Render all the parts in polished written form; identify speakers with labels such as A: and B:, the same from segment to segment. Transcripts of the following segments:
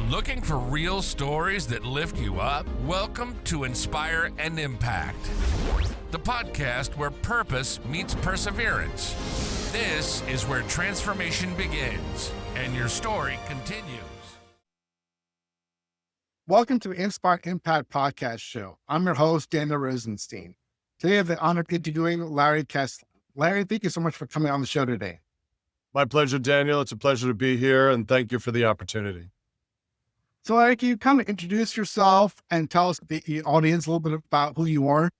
A: Looking for real stories that lift you up? Welcome to Inspire and Impact, the podcast where purpose meets perseverance. This is where transformation begins, and your story continues.
B: Welcome to Inspire Impact Podcast Show. I'm your host, Daniel Rosenstein. Today I have the honor of interviewing Larry Kesslin. Larry, thank you so much for coming on the show today.
C: My pleasure, Daniel. It's a pleasure to be here, and thank you for the opportunity.
B: So Larry, can you kind of introduce yourself and tell us, the audience, a little bit about who you are?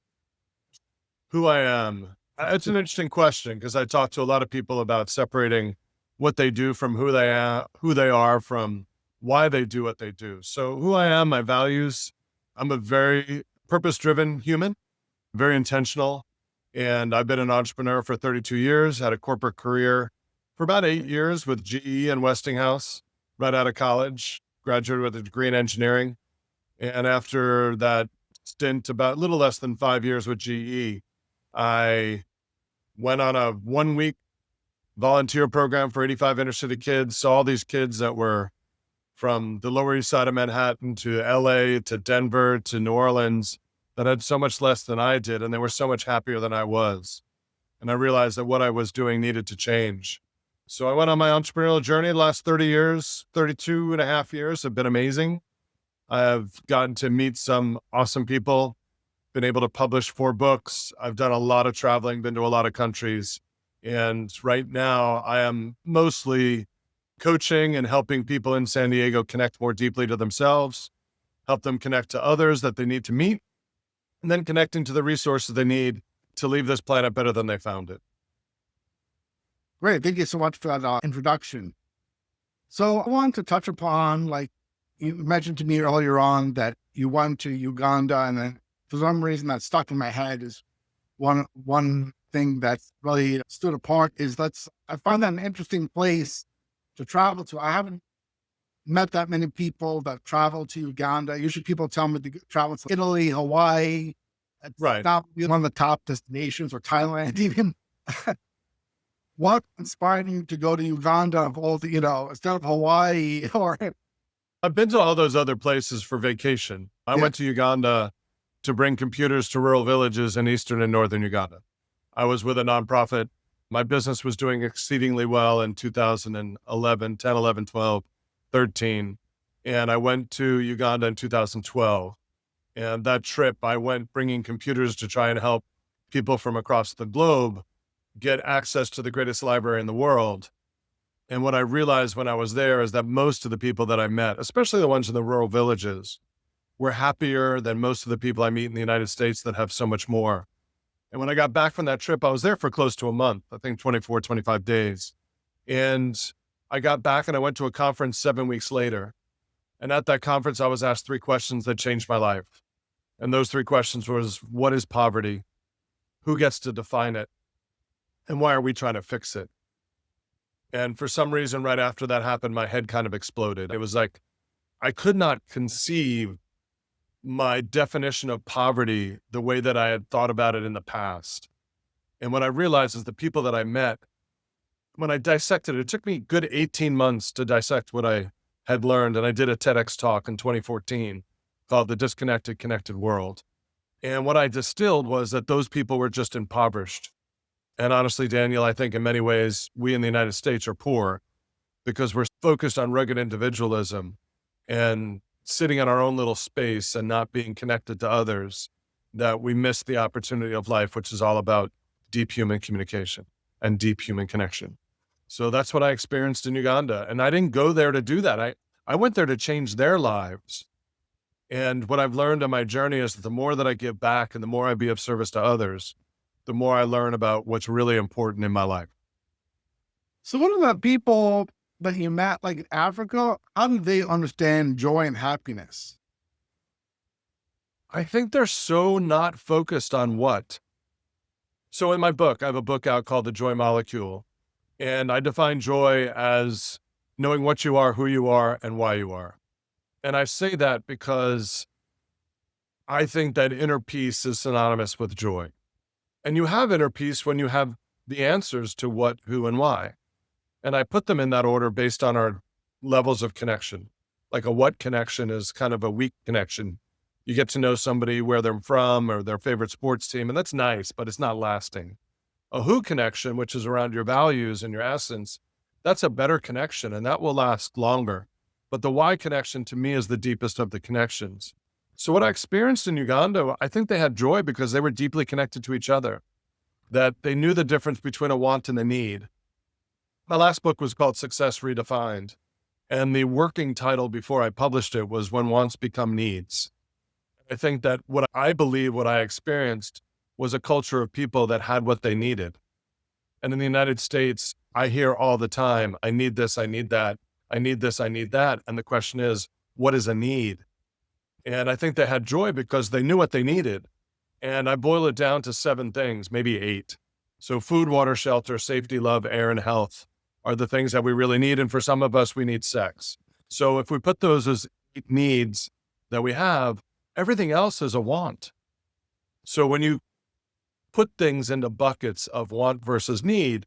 C: Who I am. It's an interesting question because I talk to a lot of people about separating what they do from who they are from why they do what they do. So who I am, my values, I'm a very purpose-driven human, very intentional, and I've been an entrepreneur for 32 years, had a corporate career for about 8 years with GE and Westinghouse, right out of college, graduated with a degree in engineering. And after that stint, about a little less than 5 years with GE, I went on a 1-week volunteer program for 85 inner city kids, saw all these kids that were from the Lower East Side of Manhattan to LA to Denver to New Orleans that had so much less than I did, and they were so much happier than I was. And I realized that what I was doing needed to change. So I went on my entrepreneurial journey the last 30 years, 32 and a half years have been amazing. I have gotten to meet some awesome people, been able to publish 4 books. I've done a lot of traveling, been to a lot of countries. And right now I am mostly coaching and helping people in San Diego connect more deeply to themselves, help them connect to others that they need to meet, and then connecting to the resources they need to leave this planet better than they found it.
B: Great. Thank you so much for that introduction. So I want to touch upon, like you mentioned to me earlier on, that you went to Uganda, and then for some reason that stuck in my head is one thing that really stood apart is I find that an interesting place to travel to. I haven't met that many people that travel to Uganda. Usually people tell me to travel to Italy, Hawaii. It's
C: Right.
B: not one of the top destinations, or Thailand even. What inspired you to go to Uganda of all the, instead of Hawaii or...
C: I've been to all those other places for vacation. I went to Uganda to bring computers to rural villages in eastern and northern Uganda. I was with a nonprofit. My business was doing exceedingly well in 2011, 10, 11, 12, 13. And I went to Uganda in 2012. And that trip, I went bringing computers to try and help people from across the globe get access to the greatest library in the world. And what I realized when I was there is that most of the people that I met, especially the ones in the rural villages, were happier than most of the people I meet in the United States that have so much more. And when I got back from that trip, I was there for close to a month, I think 24, 25 days. And I got back and I went to a conference 7 weeks later. And at that conference, I was asked 3 questions that changed my life. And those 3 questions was, what is poverty? Who gets to define it? And why are we trying to fix it? And for some reason, right after that happened, my head kind of exploded. It was like, I could not conceive my definition of poverty the way that I had thought about it in the past. And what I realized is the people that I met, when I dissected it, it took me a good 18 months to dissect what I had learned. And I did a TEDx talk in 2014 called The Disconnected, Connected World. And what I distilled was that those people were just impoverished. And honestly, Daniel, I think in many ways, we in the United States are poor because we're focused on rugged individualism and sitting in our own little space and not being connected to others, that we miss the opportunity of life, which is all about deep human communication and deep human connection. So that's what I experienced in Uganda. And I didn't go there to do that. I went there to change their lives. And what I've learned on my journey is that the more that I give back and the more I be of service to others, the more I learn about what's really important in my life.
B: So what about people that you met, like in Africa? How do they understand joy and happiness?
C: I think they're so not focused on what. So in my book, I have a book out called The Joy Molecule, and I define joy as knowing what you are, who you are, and why you are. And I say that because I think that inner peace is synonymous with joy. And you have inner peace when you have the answers to what, who, and why. And I put them in that order based on our levels of connection. Like a what connection is kind of a weak connection. You get to know somebody, where they're from or their favorite sports team, and that's nice, but it's not lasting. A who connection, which is around your values and your essence, that's a better connection and that will last longer. But the why connection to me is the deepest of the connections. So what I experienced in Uganda, I think they had joy because they were deeply connected to each other, that they knew the difference between a want and a need. My last book was called Success Redefined. And the working title before I published it was When Wants Become Needs. I think that what I experienced was a culture of people that had what they needed. And in the United States, I hear all the time, I need this, I need that, I need this, I need that. And the question is, what is a need? And I think they had joy because they knew what they needed. And I boil it down to 7 things, maybe 8. So food, water, shelter, safety, love, air, and health are the things that we really need. And for some of us, we need sex. So if we put those as 8 needs that we have, everything else is a want. So when you put things into buckets of want versus need,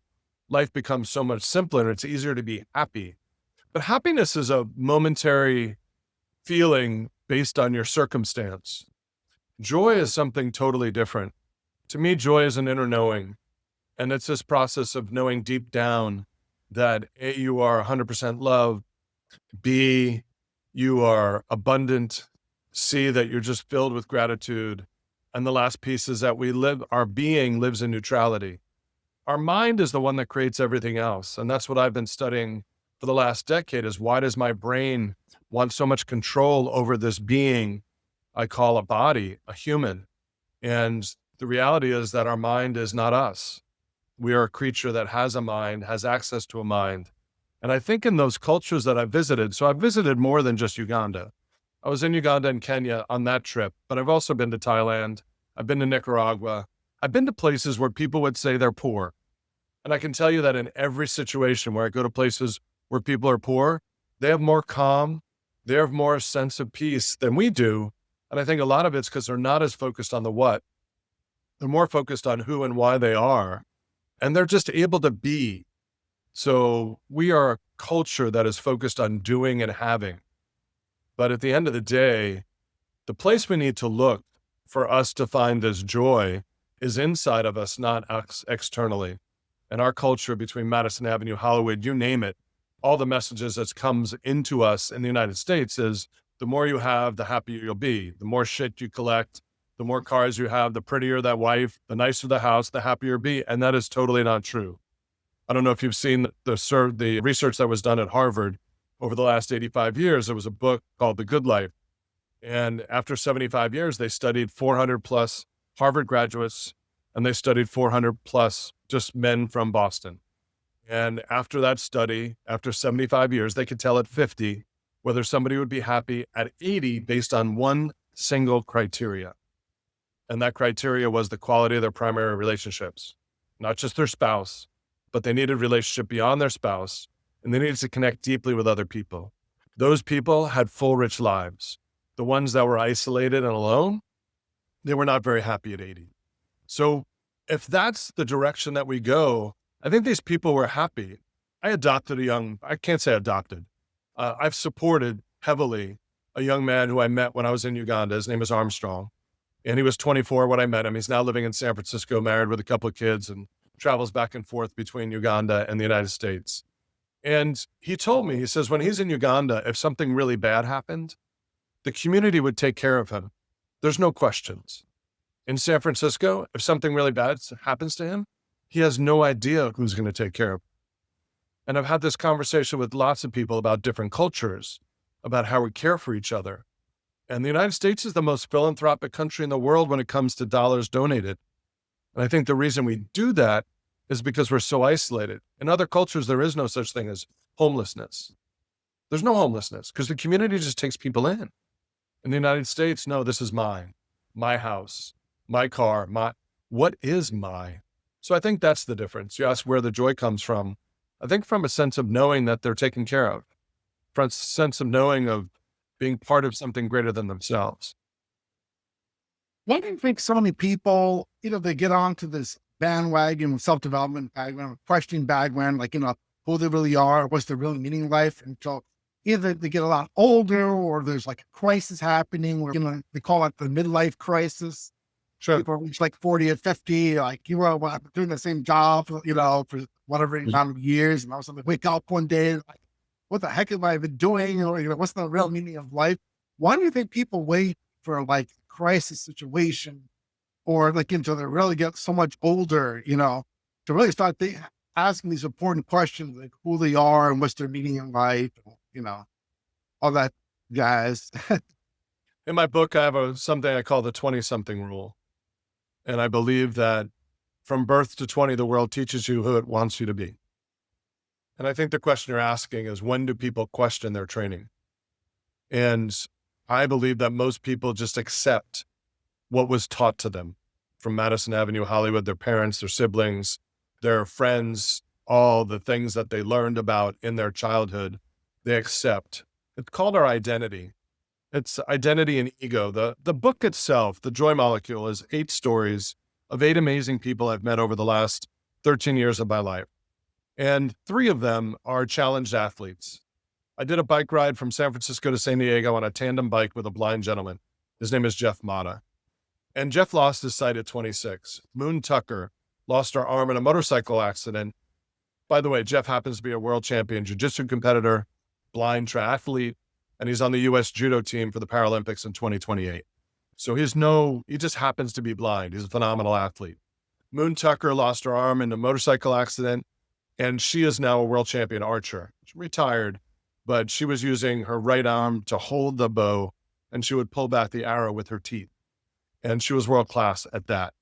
C: life becomes so much simpler and it's easier to be happy. But happiness is a momentary feeling based on your circumstance. Joy is something totally different. To me, joy is an inner knowing. And it's this process of knowing deep down that A, you are 100% loved, B, you are abundant, C, that you're just filled with gratitude. And the last piece is that our being lives in neutrality. Our mind is the one that creates everything else. And that's what I've been studying for the last decade is why does my brain want so much control over this being I call a body, a human? And the reality is that our mind is not us. We are a creature that has a mind, has access to a mind. And I think in those cultures that I've visited, so I've visited more than just Uganda. I was in Uganda and Kenya on that trip, but I've also been to Thailand. I've been to Nicaragua. I've been to places where people would say they're poor. And I can tell you that in every situation where I go to places where people are poor, they have more calm, they have more sense of peace than we do. And I think a lot of it's because they're not as focused on the what. They're more focused on who and why they are. And they're just able to be. So we are a culture that is focused on doing and having. But at the end of the day, the place we need to look for us to find this joy is inside of us, not externally. And our culture between Madison Avenue, Hollywood, you name it, all the messages that comes into us in the United States is the more you have, the happier you'll be. The more shit you collect, the more cars you have, the prettier that wife, the nicer the house, the happier you'll be. And that is totally not true. I don't know if you've seen the research that was done at Harvard over the last 85 years. There was a book called The Good Life. And after 75 years, they studied 400 plus Harvard graduates, and they studied 400 plus just men from Boston. And after that study, after 75 years, they could tell at 50 whether somebody would be happy at 80 based on one single criteria. And that criteria was the quality of their primary relationships, not just their spouse, but they needed a relationship beyond their spouse, and they needed to connect deeply with other people. Those people had full, rich lives. The ones that were isolated and alone, they were not very happy at 80. So if that's the direction that we go, I think these people were happy. I can't say adopted. I've supported heavily a young man who I met when I was in Uganda. His name is Armstrong. And he was 24 when I met him. He's now living in San Francisco, married with a couple of kids, and travels back and forth between Uganda and the United States. And he told me, he says, when he's in Uganda, if something really bad happened, the community would take care of him. There's no questions. In San Francisco, if something really bad happens to him, he has no idea who's going to take care of him. And I've had this conversation with lots of people about different cultures, about how we care for each other. And the United States is the most philanthropic country in the world when it comes to dollars donated. And I think the reason we do that is because we're so isolated. In other cultures, there is no such thing as homelessness. There's no homelessness because the community just takes people in. In the United States, no, this is mine, my house, my car, what is my? So I think that's the difference. You ask where the joy comes from. I think from a sense of knowing that they're taken care of, from a sense of knowing of being part of something greater than themselves.
B: Why do you think so many people, they get onto this bandwagon, self-development bandwagon, questioning bandwagon, who they really are, what's their real meaning in life? And so either they get a lot older or there's like a crisis happening where, they call it the midlife crisis.
C: Sure.
B: People reach like 40 or 50, like, well, I've been doing the same job, for whatever amount of years. And all of a sudden they wake up one day, like, what the heck have I been doing? Or, what's the real meaning of life? Why do you think people wait for like a crisis situation or like until they really get so much older, to really start asking these important questions, like who they are and what's their meaning in life, all that jazz?
C: In my book, I have something I call the 20-something rule. And I believe that from birth to 20, the world teaches you who it wants you to be. And I think the question you're asking is, when do people question their training? And I believe that most people just accept what was taught to them from Madison Avenue, Hollywood, their parents, their siblings, their friends, all the things that they learned about in their childhood, they accept. It's called our identity. It's identity and ego. The book itself, The Joy Molecule, is 8 stories of 8 amazing people I've met over the last 13 years of my life. And 3 of them are challenged athletes. I did a bike ride from San Francisco to San Diego on a tandem bike with a blind gentleman. His name is Jeff Mata. And Jeff lost his sight at 26. Moon Tucker lost her arm in a motorcycle accident. By the way, Jeff happens to be a world champion jiu-jitsu competitor, blind triathlete, and he's on the U.S. judo team for the Paralympics in 2028. So he just happens to be blind. He's a phenomenal athlete. Moon Tucker lost her arm in a motorcycle accident, and she is now a world champion archer. She retired, but she was using her right arm to hold the bow, and she would pull back the arrow with her teeth. And she was world class at that.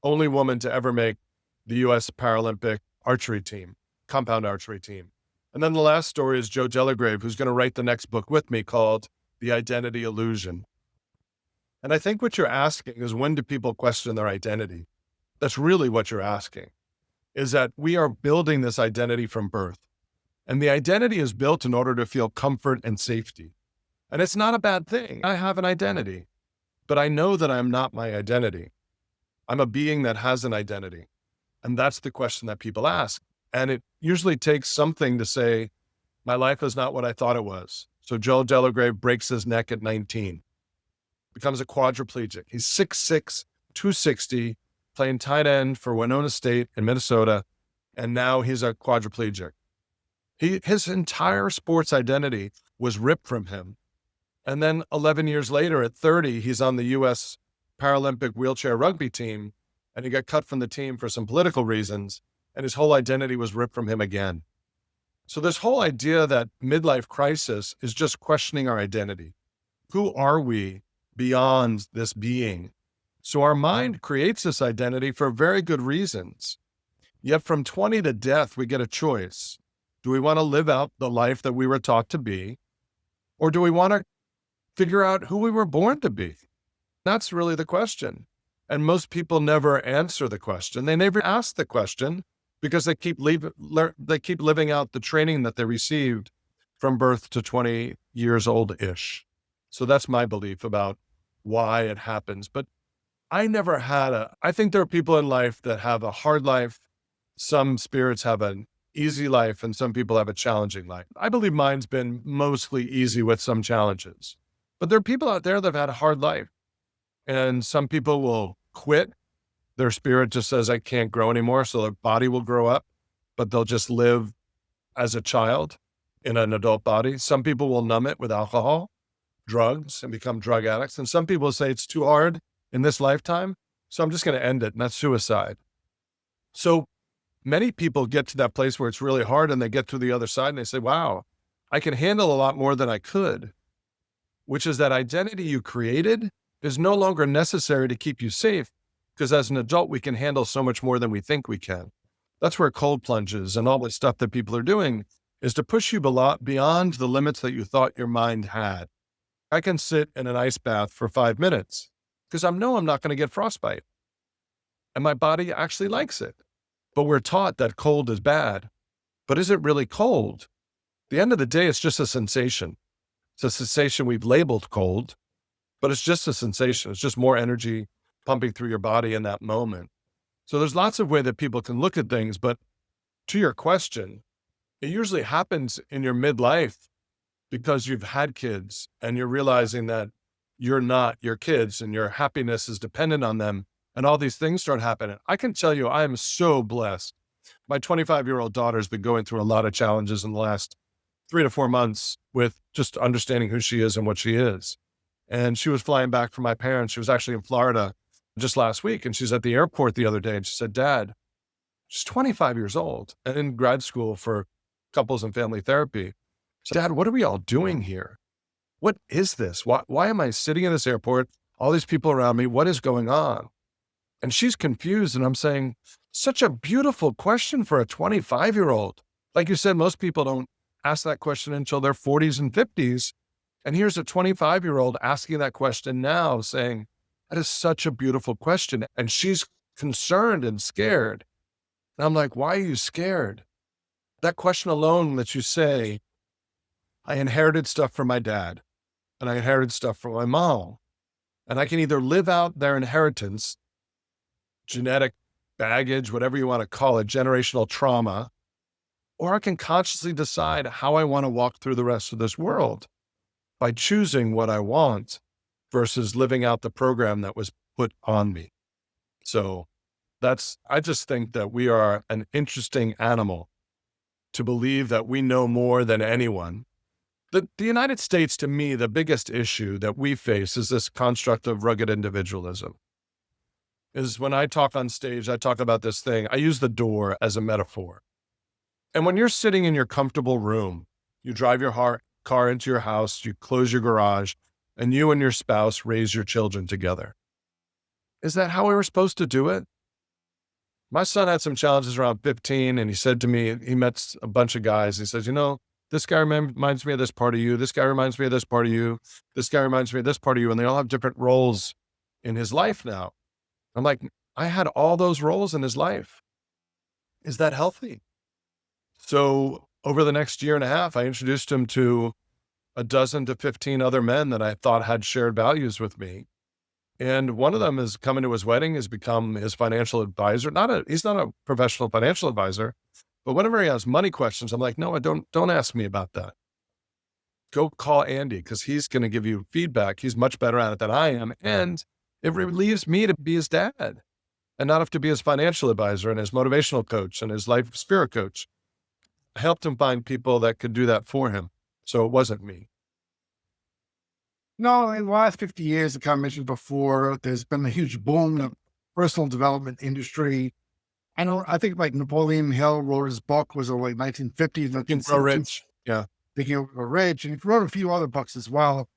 C: Only woman to ever make the U.S. Paralympic archery team, compound archery team. And then the last story is Joe Delagrave, who's going to write the next book with me called The Identity Illusion. And I think what you're asking is, when do people question their identity? That's really what you're asking, is that we are building this identity from birth. And the identity is built in order to feel comfort and safety. And it's not a bad thing. I have an identity, but I know that I'm not my identity. I'm a being that has an identity. And that's the question that people ask. And it usually takes something to say, my life is not what I thought it was. So Joel Delagrave breaks his neck at 19, becomes a quadriplegic. He's 6'6", 260, playing tight end for Winona State in Minnesota. And now he's a quadriplegic. His entire sports identity was ripped from him. And then 11 years later, at 30, he's on the U.S. Paralympic wheelchair rugby team, and he got cut from the team for some political reasons. And his whole identity was ripped from him again. So this whole idea that midlife crisis is just questioning our identity. Who are we beyond this being? So our mind creates this identity for very good reasons. Yet from 20 to death, we get a choice. Do we want to live out the life that we were taught to be? Or do we want to figure out who we were born to be? That's really the question. And most people never answer the question. They never ask the question, because they keep living out the training that they received from birth to 20 years old-ish. So that's my belief about why it happens. But I never had I think there are people in life that have a hard life. Some spirits have an easy life, and some people have a challenging life. I believe mine's been mostly easy with some challenges. But there are people out there that have had a hard life. And some people will quit. Their spirit just says, I can't grow anymore. So their body will grow up, but they'll just live as a child in an adult body. Some people will numb it with alcohol, drugs, and become drug addicts. And some people say it's too hard in this lifetime, so I'm just going to end it. And that's suicide. So many people get to that place where it's really hard, and they get to the other side and they say, wow, I can handle a lot more than I could, which is that identity you created is no longer necessary to keep you safe. Because as an adult, we can handle so much more than we think we can. That's where cold plunges and all the stuff that people are doing is to push you beyond the limits that you thought your mind had. I can sit in an ice bath for 5 minutes because I know I'm not going to get frostbite. And my body actually likes it. But we're taught that cold is bad. But is it really cold? At the end of the day, it's just a sensation. It's a sensation we've labeled cold, but it's just a sensation. It's just more energy pumping through your body in that moment. So there's lots of ways that people can look at things, but to your question, it usually happens in your midlife because you've had kids and you're realizing that you're not your kids and your happiness is dependent on them, and all these things start happening. I can tell you, I am so blessed. My 25-year-old daughter's been going through a lot of challenges in the last 3 to 4 months with just understanding who she is and what she is. And she was flying back from my parents. She was actually in Florida just last week. And she's at the airport the other day. And she said, Dad, she's 25 years old and in grad school for couples and family therapy. So, Dad, what are we all doing here? What is this? Why am I sitting in this airport? All these people around me. What is going on? And she's confused. And I'm saying, such a beautiful question for a 25-year-old. Like you said, most people don't ask that question until their 40s and 50s. And here's a 25-year-old asking that question now, saying, that is such a beautiful question. And she's concerned and scared. And I'm like, why are you scared? That question alone lets you say, I inherited stuff from my dad, and I inherited stuff from my mom. And I can either live out their inheritance, genetic baggage, whatever you want to call it, generational trauma, or I can consciously decide how I want to walk through the rest of this world by choosing what I want versus living out the program that was put on me. So I just think that we are an interesting animal to believe that we know more than anyone. The United States, to me, the biggest issue that we face is this construct of rugged individualism. Is when I talk on stage, I talk about this thing. I use the door as a metaphor. And when you're sitting in your comfortable room, you drive your car into your house, you close your garage, and you and your spouse raise your children together. Is that how we were supposed to do it? My son had some challenges around 15, and he said to me, he met a bunch of guys. He says, this guy reminds me of this part of you. This guy reminds me of this part of you. This guy reminds me of this part of you. And they all have different roles in his life now. I'm like, I had all those roles in his life. Is that healthy? So over the next year and a half, I introduced him to a dozen to 15 other men that I thought had shared values with me. And one of them is coming to his wedding, has become his financial advisor. He's not a professional financial advisor, but whenever he has money questions, I'm like, no, don't ask me about that. Go call Andy because he's going to give you feedback. He's much better at it than I am. And it relieves me to be his dad and not have to be his financial advisor and his motivational coach and his life spirit coach. I helped him find people that could do that for him. So it wasn't me.
B: No, in the last 50 years, like I mentioned before, there's been a huge boom in the personal development industry. I think like Napoleon Hill wrote his book, was it like 1950s,
C: Think and Grow Rich. Yeah.
B: Thinking and Grow Rich. And he wrote a few other books as well.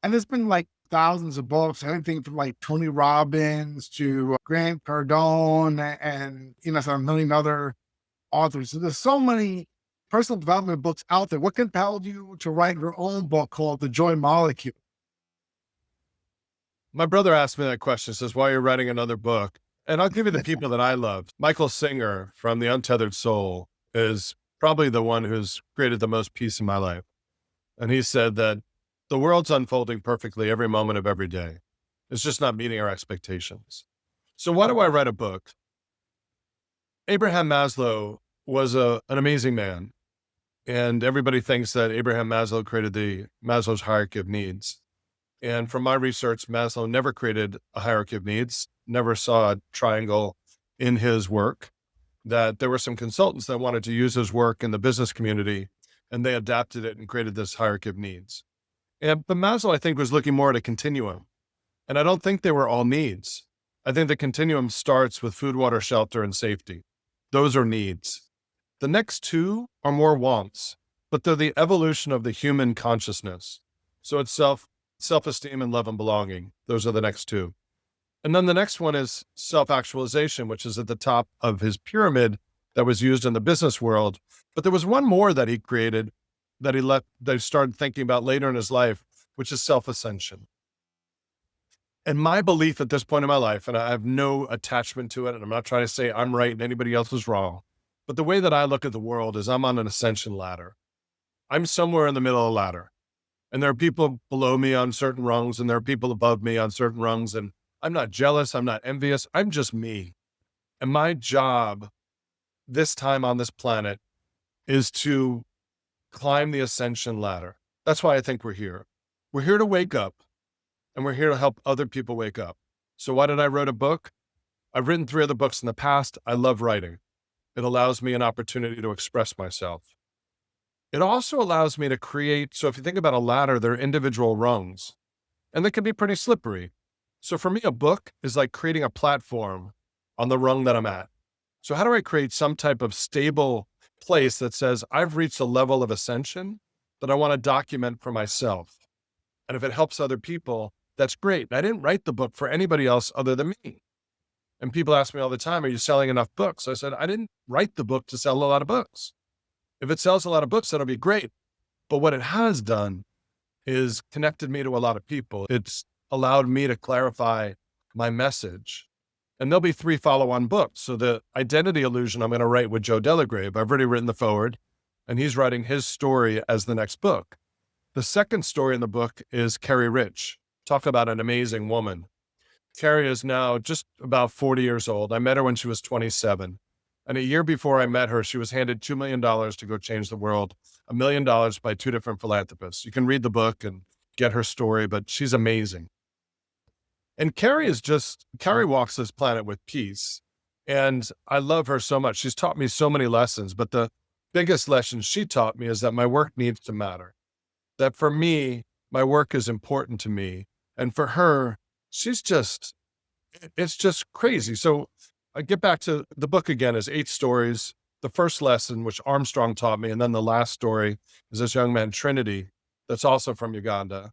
B: And there's been like thousands of books, anything from like Tony Robbins to Grant Cardone and, a million other authors. So there's so many personal development books out there. What compelled you to write your own book called The Joy Molecule?
C: My brother asked me that question, says, why are you writing another book? And I'll give you the people that I love. Michael Singer from The Untethered Soul is probably the one who's created the most peace in my life. And he said that the world's unfolding perfectly every moment of every day. It's just not meeting our expectations. So why do I write a book? Abraham Maslow was an amazing man. And everybody thinks that Abraham Maslow created the Maslow's hierarchy of needs. And from my research, Maslow never created a hierarchy of needs, never saw a triangle in his work, that there were some consultants that wanted to use his work in the business community, and they adapted it and created this hierarchy of needs. But Maslow, I think, was looking more at a continuum. And I don't think they were all needs. I think the continuum starts with food, water, shelter, and safety. Those are needs. The next two are more wants, but they're the evolution of the human consciousness. So it's self-esteem and love and belonging. Those are the next two. And then the next one is self-actualization, which is at the top of his pyramid that was used in the business world. But there was one more that he created that he started thinking about later in his life, which is self-ascension. And my belief at this point in my life, and I have no attachment to it, and I'm not trying to say I'm right and anybody else is wrong, but the way that I look at the world is I'm on an ascension ladder. I'm somewhere in the middle of the ladder. And there are people below me on certain rungs, and there are people above me on certain rungs. And I'm not jealous. I'm not envious. I'm just me. And my job this time on this planet is to climb the ascension ladder. That's why I think we're here. We're here to wake up, and we're here to help other people wake up. So why did I write a book? I've written 3 other books in the past. I love writing. It allows me an opportunity to express myself. It also allows me to create. So if you think about a ladder, there are individual rungs, and they can be pretty slippery. So for me, a book is like creating a platform on the rung that I'm at. So how do I create some type of stable place that says, I've reached a level of ascension that I want to document for myself? And if it helps other people, that's great. I didn't write the book for anybody else other than me. And people ask me all the time, are you selling enough books? I said, I didn't write the book to sell a lot of books. If it sells a lot of books, that'll be great. But what it has done is connected me to a lot of people. It's allowed me to clarify my message. And there'll be 3 follow-on books. So the identity illusion I'm going to write with Joe Delagrave, I've already written the foreword, and he's writing his story as the next book. The second story in the book is Carrie Rich. Talk about an amazing woman. Carrie is now just about 40 years old. I met her when she was 27. And a year before I met her, she was handed $2 million to go change the world, $1 million by 2 different philanthropists. You can read the book and get her story, but she's amazing. And Carrie walks this planet with peace. And I love her so much. She's taught me so many lessons, but the biggest lesson she taught me is that my work needs to matter. That for me, my work is important to me. And for her, it's just crazy. So I get back to the book again is 8 stories. The first lesson, which Armstrong taught me, and then the last story is this young man, Trinity, that's also from Uganda.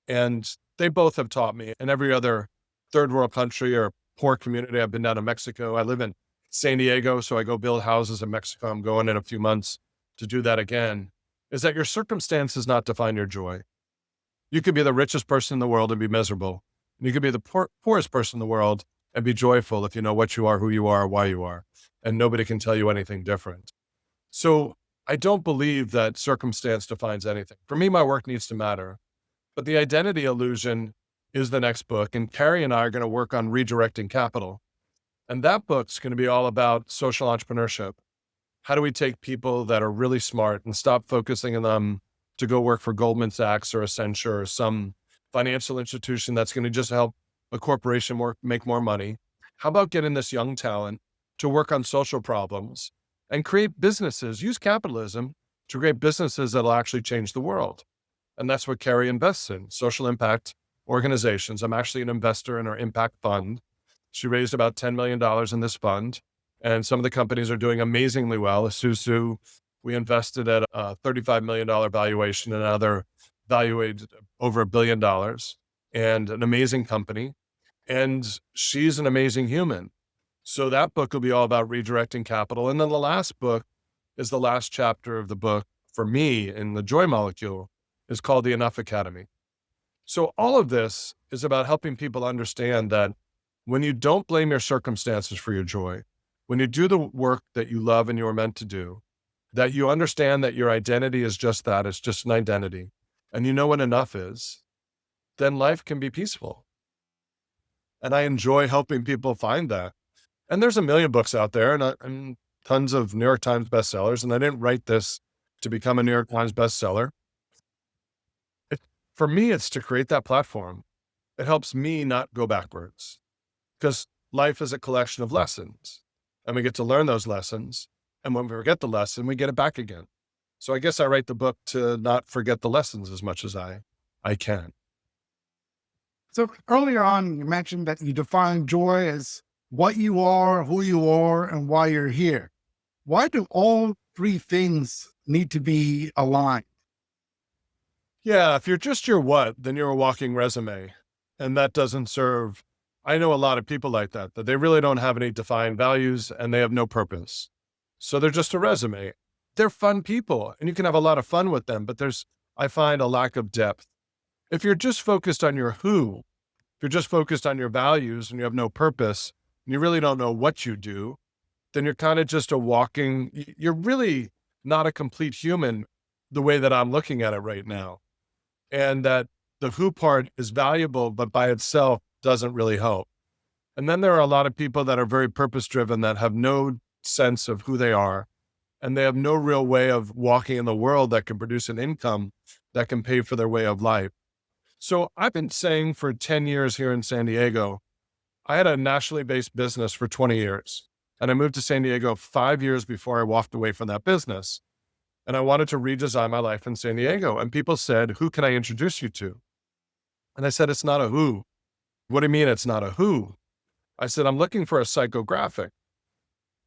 C: And they both have taught me. In every other third world country or poor community, I've been down to Mexico. I live in San Diego, so I go build houses in Mexico. I'm going in a few months to do that again, is that your circumstances not define your joy. You could be the richest person in the world and be miserable. And you could be the poorest person in the world and be joyful if you know what you are, who you are, why you are. And nobody can tell you anything different. So I don't believe that circumstance defines anything. For me, my work needs to matter. But the identity illusion is the next book. And Carrie and I are going to work on redirecting capital. And that book's going to be all about social entrepreneurship. How do we take people that are really smart and stop focusing on them to go work for Goldman Sachs or Accenture or some financial institution that's going to just help a corporation make more money? How about getting this young talent to work on social problems and create businesses, use capitalism to create businesses that'll actually change the world? And that's what Carrie invests in, social impact organizations. I'm actually an investor in our impact fund. She raised about $10 million in this fund. And some of the companies are doing amazingly well. Isuzu, we invested at a $35 million valuation, and now they're valuated over $1 billion, and an amazing company. And she's an amazing human. So that book will be all about redirecting capital. And then the last book is the last chapter of the book for me in the Joy Molecule, is called the Enough Academy. So all of this is about helping people understand that when you don't blame your circumstances for your joy, when you do the work that you love and you are meant to do, that you understand that your identity is just that, it's just an identity, and you know what enough is, then life can be peaceful. And I enjoy helping people find that. And there's a million books out there and tons of New York Times bestsellers, and I didn't write this to become a New York Times bestseller. For me, it's to create that platform. It helps me not go backwards, because life is a collection of lessons, and we get to learn those lessons. And when we forget the lesson, we get it back again. So I guess I write the book to not forget the lessons as much as I can.
B: So earlier on, you mentioned that you define joy as what you are, who you are, and why you're here. Why do all 3 things need to be aligned?
C: Yeah, if you're just your what, then you're a walking resume, and that doesn't serve. I know a lot of people like that they really don't have any defined values and they have no purpose. So they're just a resume. They're fun people and you can have a lot of fun with them, but I find a lack of depth. If you're just focused on your who, if you're just focused on your values and you have no purpose and you really don't know what you do, then you're kind of just you're really not a complete human the way that I'm looking at it right now. And that the who part is valuable, but by itself doesn't really help. And then there are a lot of people that are very purpose-driven that have no sense of who they are, and they have no real way of walking in the world that can produce an income that can pay for their way of life. So I've been saying for 10 years here in San Diego, I had a nationally based business for 20 years. And I moved to San Diego 5 years before I walked away from that business. And I wanted to redesign my life in San Diego. And people said, who can I introduce you to? And I said, it's not a who. What do you mean it's not a who? I said, I'm looking for a psychographic.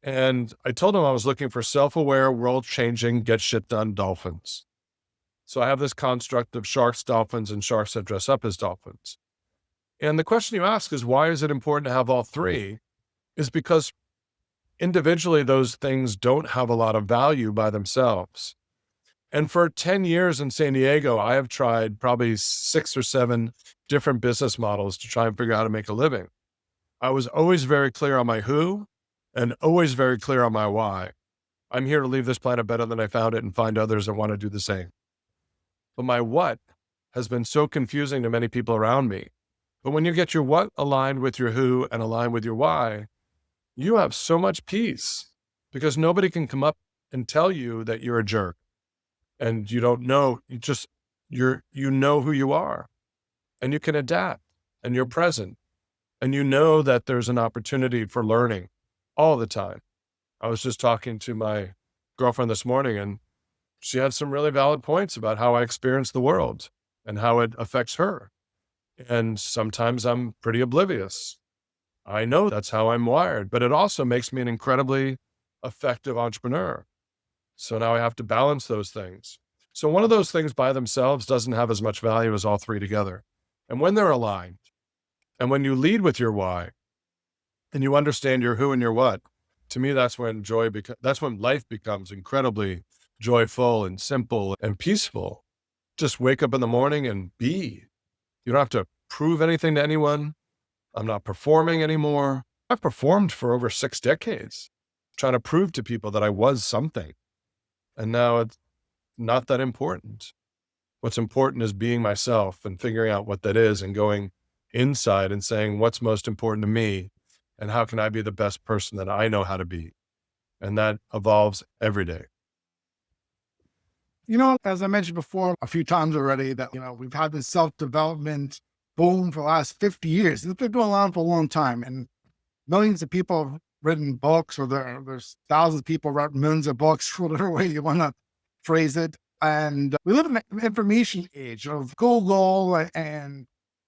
C: And I told him I was looking for self-aware, world-changing, get shit done dolphins. So I have this construct of sharks, dolphins, and sharks that dress up as dolphins. And the question you ask is, why is it important to have all three? Is because individually, those things don't have a lot of value by themselves. And for 10 years in San Diego, I have tried probably 6 or 7 different business models to try and figure out how to make a living. I was always very clear on my who and always very clear on my why. I'm here to leave this planet better than I found it and find others that want to do the same. But my what has been so confusing to many people around me. But when you get your what aligned with your who and aligned with your why, you have so much peace because nobody can come up and tell you that you're a jerk and you don't know. You know who you are and you can adapt and you're present and you know that there's an opportunity for learning all the time. I was just talking to my girlfriend this morning and she had some really valid points about how I experience the world and how it affects her. And sometimes I'm pretty oblivious. I know that's how I'm wired, but it also makes me an incredibly effective entrepreneur. So now I have to balance those things. So one of those things by themselves doesn't have as much value as all three together. And when they're aligned, and when you lead with your why, and you understand your who and your what, to me, that's when that's when life becomes incredibly joyful and simple and peaceful. Just wake up in the morning and be. You don't have to prove anything to anyone. I'm not performing anymore. I've performed for over 6 decades, trying to prove to people that I was something. And now it's not that important. What's important is being myself and figuring out what that is and going inside and saying, what's most important to me? And how can I be the best person that I know how to be? And that evolves every day.
B: As I mentioned before a few times already, that, we've had this self-development boom for the last 50 years. It's been going on for a long time. And millions of people have written books, or there's thousands of people write millions of books, whatever way you want to phrase it. And we live in an information age of Google and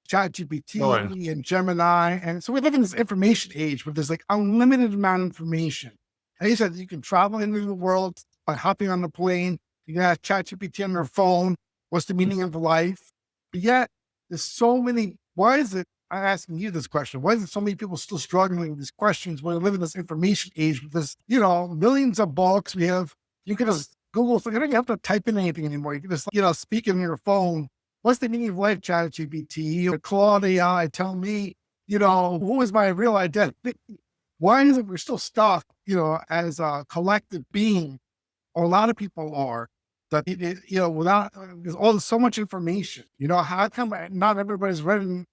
B: ChatGPT and Gemini. And so we live in this information age where there's like unlimited amount of information. And he said you can travel into the world by hopping on a plane. You can ask ChatGPT on their phone, what's the meaning of life? But yet, there's so many, why is it, I'm asking you this question, why is it so many people still struggling with these questions when we live in this information age with this, millions of books you can just Google, you don't have to type in anything anymore. You can just, speak in your phone. What's the meaning of life, ChatGPT? Or Claude AI, tell me, who is my real identity? Why is it we're still stuck, as a collective being, or a lot of people are, that, there's so much information, how come not everybody's reading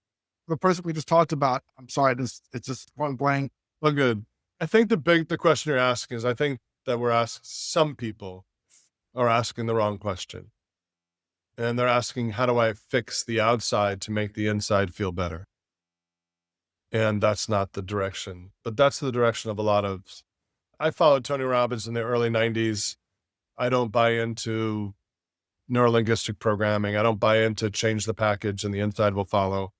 B: the person we just talked about? I'm sorry, it's just one blank.
C: Well, good. I think the question you're asking is, I think that some people are asking the wrong question. And they're asking, how do I fix the outside to make the inside feel better? And that's not the direction, but that's the direction of I followed Tony Robbins in the early 90s. I don't buy into neurolinguistic programming. I don't buy into change the package and the inside will follow.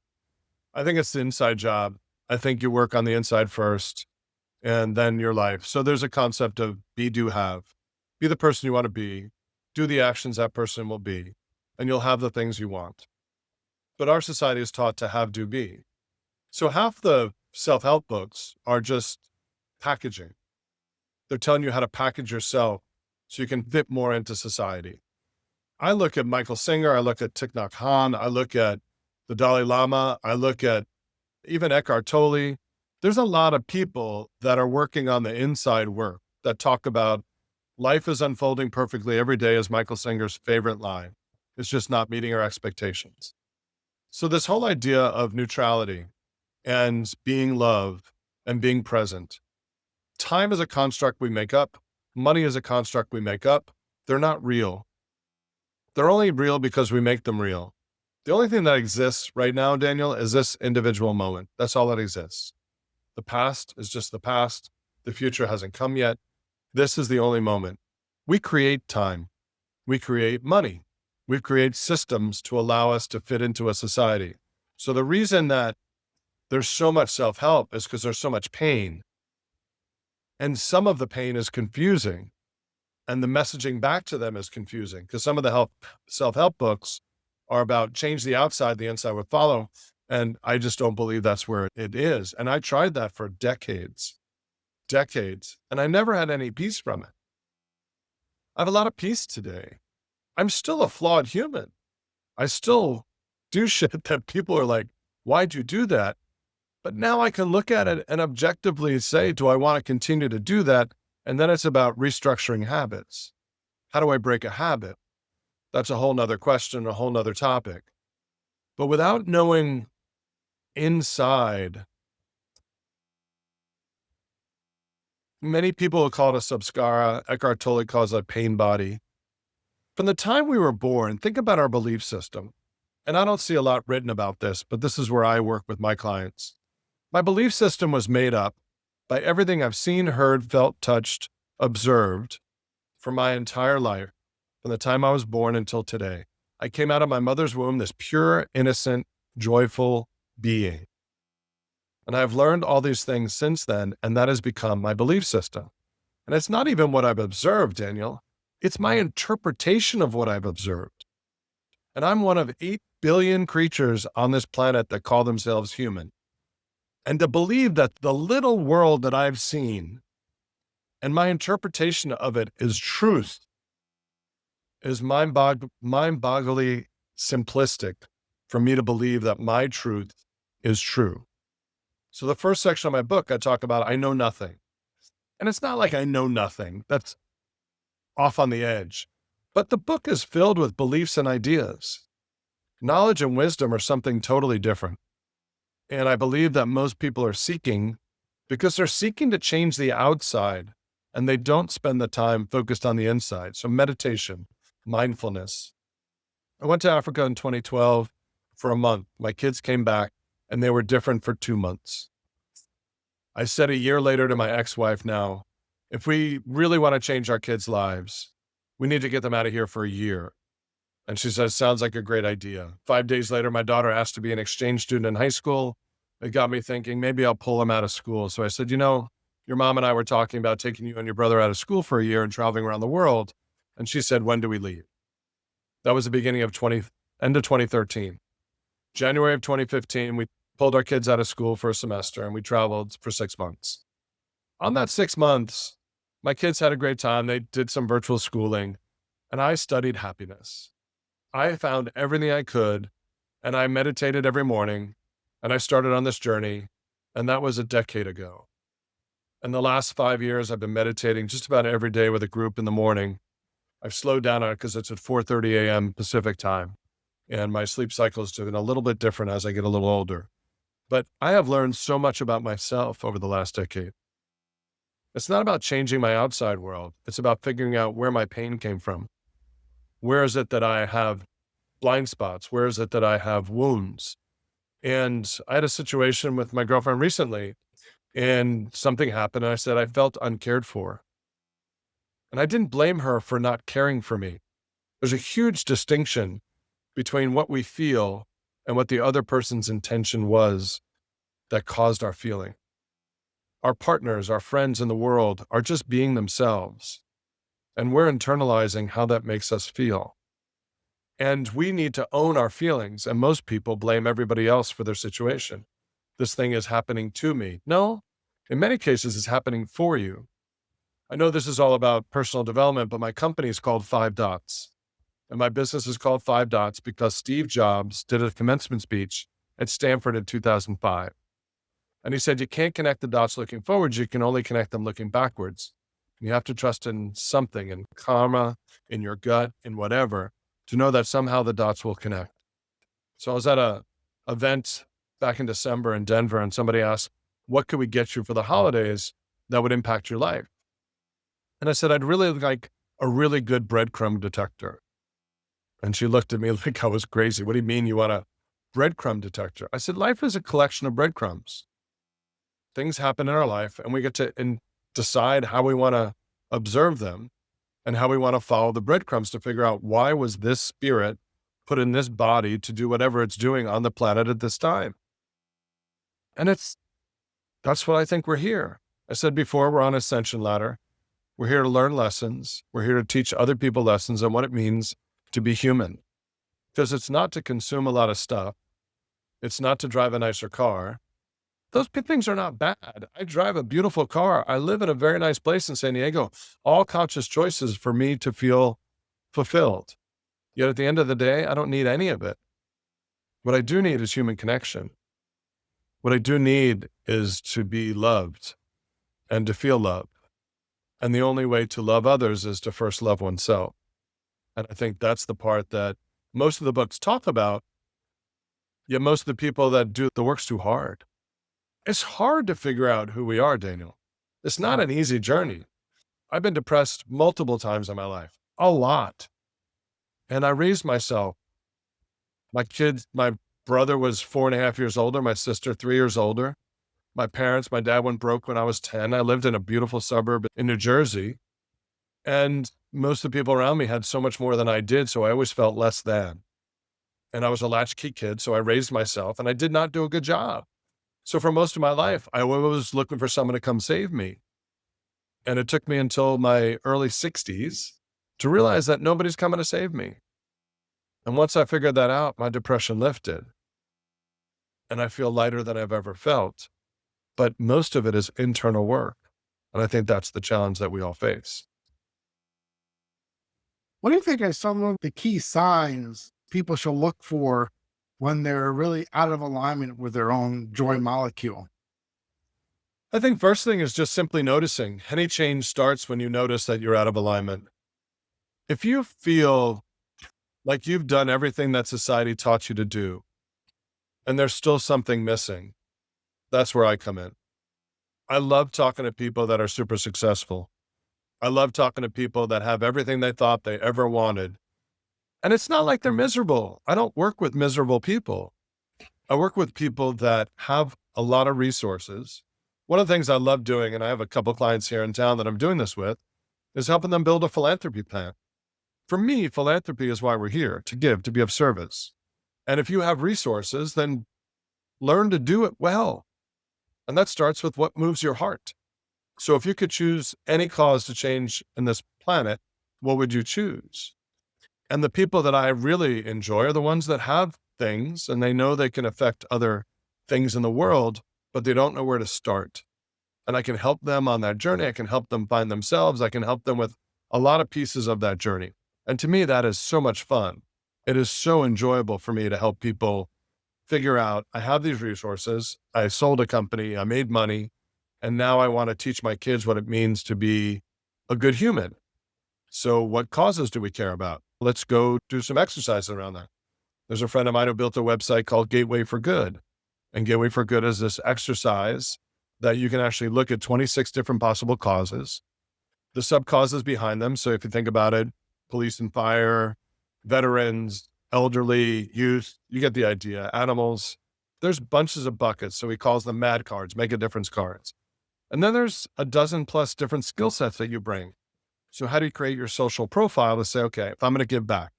C: I think it's the inside job. I think you work on the inside first and then your life. So there's a concept of be, do, have. Be the person you want to be. Do the actions that person will be. And you'll have the things you want. But our society is taught to have, do, be. So half the self-help books are just packaging. They're telling you how to package yourself so you can fit more into society. I look at Michael Singer, I look at Thich Nhat Hanh, I look at the Dalai Lama, I look at even Eckhart Tolle. There's a lot of people that are working on the inside work that talk about life is unfolding perfectly every day, is Michael Singer's favorite line. It's just not meeting our expectations. So this whole idea of neutrality and being love and being present, time is a construct we make up. Money is a construct we make up. They're not real. They're only real because we make them real. The only thing that exists right now, Daniel, is this individual moment. That's all that exists. The past is just the past. The future hasn't come yet. This is the only moment. We create time. We create money. We create systems to allow us to fit into a society. So the reason that there's so much self-help is because there's so much pain. And some of the pain is confusing. And the messaging back to them is confusing because some of the self-help books are about change the outside, the inside would follow. And I just don't believe that's where it is. And I tried that for decades, and I never had any peace from it. I have a lot of peace today. I'm still a flawed human. I still do shit that people are like, why'd you do that? But now I can look at it and objectively say, do I want to continue to do that? And then it's about restructuring habits. How do I break a habit? That's a whole nother question, a whole nother topic. But without knowing inside, many people will call it a samskara. Eckhart Tolle calls it a pain body. From the time we were born, think about our belief system. And I don't see a lot written about this, but this is where I work with my clients. My belief system was made up by everything I've seen, heard, felt, touched, observed for my entire life, from the time I was born until today. I came out of my mother's womb, this pure, innocent, joyful being. And I've learned all these things since then, and that has become my belief system. And it's not even what I've observed, Daniel. It's my interpretation of what I've observed. And I'm one of 8 billion creatures on this planet that call themselves human. And to believe that the little world that I've seen and my interpretation of it is truth is mind-bogglingly simplistic for me to believe that my truth is true. So the first section of my book, I talk about I know nothing. And it's not like I know nothing. That's off on the edge. But the book is filled with beliefs and ideas. Knowledge and wisdom are something totally different. And I believe that most people are seeking because they're seeking to change the outside and they don't spend the time focused on the inside. So meditation, mindfulness. I went to Africa in 2012 for a month. My kids came back and they were different for 2 months. I said a year later to my ex-wife now, if we really want to change our kids' lives, we need to get them out of here for a year. And she says, sounds like a great idea. 5 days later, my daughter asked to be an exchange student in high school. It got me thinking, maybe I'll pull them out of school. So I said, your mom and I were talking about taking you and your brother out of school for a year and traveling around the world. And she said, when do we leave? That was the beginning of end of 2013. January of 2015, we pulled our kids out of school for a semester and we traveled for 6 months. On that 6 months, my kids had a great time. They did some virtual schooling and I studied happiness. I found everything I could and I meditated every morning and I started on this journey, and that was a decade ago. In the last 5 years, I've been meditating just about every day with a group in the morning. I've slowed down on it because it's at 4:30 a.m. Pacific time, and my sleep cycle is doing a little bit different as I get a little older. But I have learned so much about myself over the last decade. It's not about changing my outside world. It's about figuring out where my pain came from. Where is it that I have blind spots? Where is it that I have wounds? And I had a situation with my girlfriend recently and something happened. And I said, I felt uncared for. And I didn't blame her for not caring for me. There's a huge distinction between what we feel and what the other person's intention was that caused our feeling. Our partners, our friends in the world are just being themselves. And we're internalizing how that makes us feel. And we need to own our feelings. And most people blame everybody else for their situation. This thing is happening to me. No, in many cases, it's happening for you. I know this is all about personal development, but my company is called 5 Dots. And my business is called 5 Dots because Steve Jobs did a commencement speech at Stanford in 2005. And he said, you can't connect the dots looking forwards. You can only connect them looking backwards. You have to trust in something, in karma, in your gut, in whatever, to know that somehow the dots will connect. So I was at an event back in December in Denver, and somebody asked, what could we get you for the holidays that would impact your life? And I said, I'd really like a really good breadcrumb detector. And she looked at me like I was crazy. What do you mean you want a breadcrumb detector? I said, life is a collection of breadcrumbs. Things happen in our life and we get to decide how we want to observe them and how we want to follow the breadcrumbs to figure out why was this spirit put in this body to do whatever it's doing on the planet at this time. And that's what I think we're here. I said before, we're on ascension ladder. We're here to learn lessons. We're here to teach other people lessons on what it means to be human. Because it's not to consume a lot of stuff. It's not to drive a nicer car. Those things are not bad. I drive a beautiful car. I live in a very nice place in San Diego. All conscious choices for me to feel fulfilled. Yet at the end of the day, I don't need any of it. What I do need is human connection. What I do need is to be loved and to feel love. And the only way to love others is to first love oneself. And I think that's the part that most of the books talk about, yet most of the people that do the work's too hard. It's hard to figure out who we are, Daniel. It's not an easy journey. I've been depressed multiple times in my life, a lot. And I raised myself. My brother was 4.5 years older, my sister 3 years older. My dad went broke when I was 10. I lived in a beautiful suburb in New Jersey. And most of the people around me had so much more than I did, so I always felt less than. And I was a latchkey kid, so I raised myself, and I did not do a good job. So for most of my life, I was looking for someone to come save me. And it took me until my early 60s to realize that nobody's coming to save me. And once I figured that out, my depression lifted. And I feel lighter than I've ever felt. But most of it is internal work. And I think that's the challenge that we all face.
B: What do you think are some of the key signs people should look for when they're really out of alignment with their own joy molecule?
C: I think first thing is just simply noticing. Any change starts when you notice that you're out of alignment. If you feel like you've done everything that society taught you to do, and there's still something missing, that's where I come in. I love talking to people that are super successful. I love talking to people that have everything they thought they ever wanted. And it's not like they're miserable. I don't work with miserable people. I work with people that have a lot of resources. One of the things I love doing, and I have a couple clients here in town that I'm doing this with, is helping them build a philanthropy plan. For me, philanthropy is why we're here, to give, to be of service. And if you have resources, then learn to do it well. And that starts with what moves your heart. So if you could choose any cause to change in this planet, what would you choose? And the people that I really enjoy are the ones that have things and they know they can affect other things in the world, but they don't know where to start. And I can help them on that journey. I can help them find themselves. I can help them with a lot of pieces of that journey. And to me, that is so much fun. It is so enjoyable for me to help people figure out, I have these resources. I sold a company. I made money. And now I want to teach my kids what it means to be a good human. So what causes do we care about? Let's go do some exercises around that. There's a friend of mine who built a website called Gateway for Good. And Gateway for Good is this exercise that you can actually look at 26 different possible causes, the sub-causes behind them. So if you think about it, police and fire, veterans, elderly, youth, you get the idea, animals. There's bunches of buckets. So he calls them MAD cards, make a difference cards. And then there's a dozen plus different skill sets that you bring. So how do you create your social profile to say, okay, if I'm going to give back?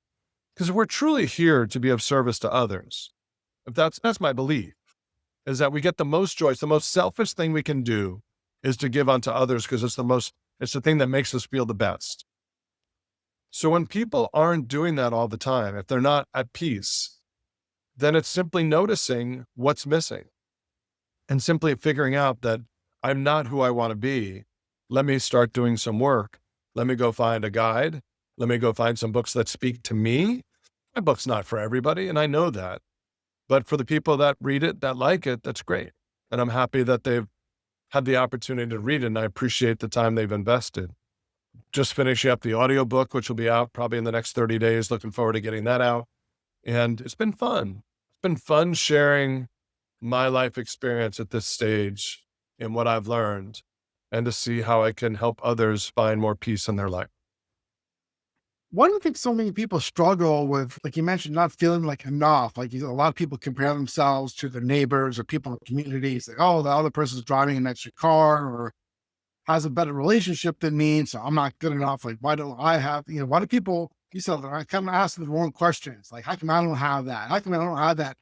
C: Because we're truly here to be of service to others. If that's my belief, is that we get the most joy. It's the most selfish thing we can do is to give unto others because it's the thing that makes us feel the best. So when people aren't doing that all the time, if they're not at peace, then it's simply noticing what's missing and simply figuring out that I'm not who I want to be. Let me start doing some work. Let me go find a guide. Let me go find some books that speak to me. My book's not for everybody, and I know that. But for the people that read it, that like it, that's great. And I'm happy that they've had the opportunity to read it, and I appreciate the time they've invested. Just finishing up the audiobook, which will be out probably in the next 30 days. Looking forward to getting that out. And it's been fun. It's been fun sharing my life experience at this stage and what I've learned, and to see how I can help others find more peace in their life.
B: Why do you think so many people struggle with, like you mentioned, not feeling like enough? Like a lot of people compare themselves to their neighbors or people in communities. Like, oh, the other person's driving an extra car or has a better relationship than me, so I'm not good enough. Like, why don't I have, why do people, you said, I come asking the wrong questions. Like, how come I don't have that? How come I don't have that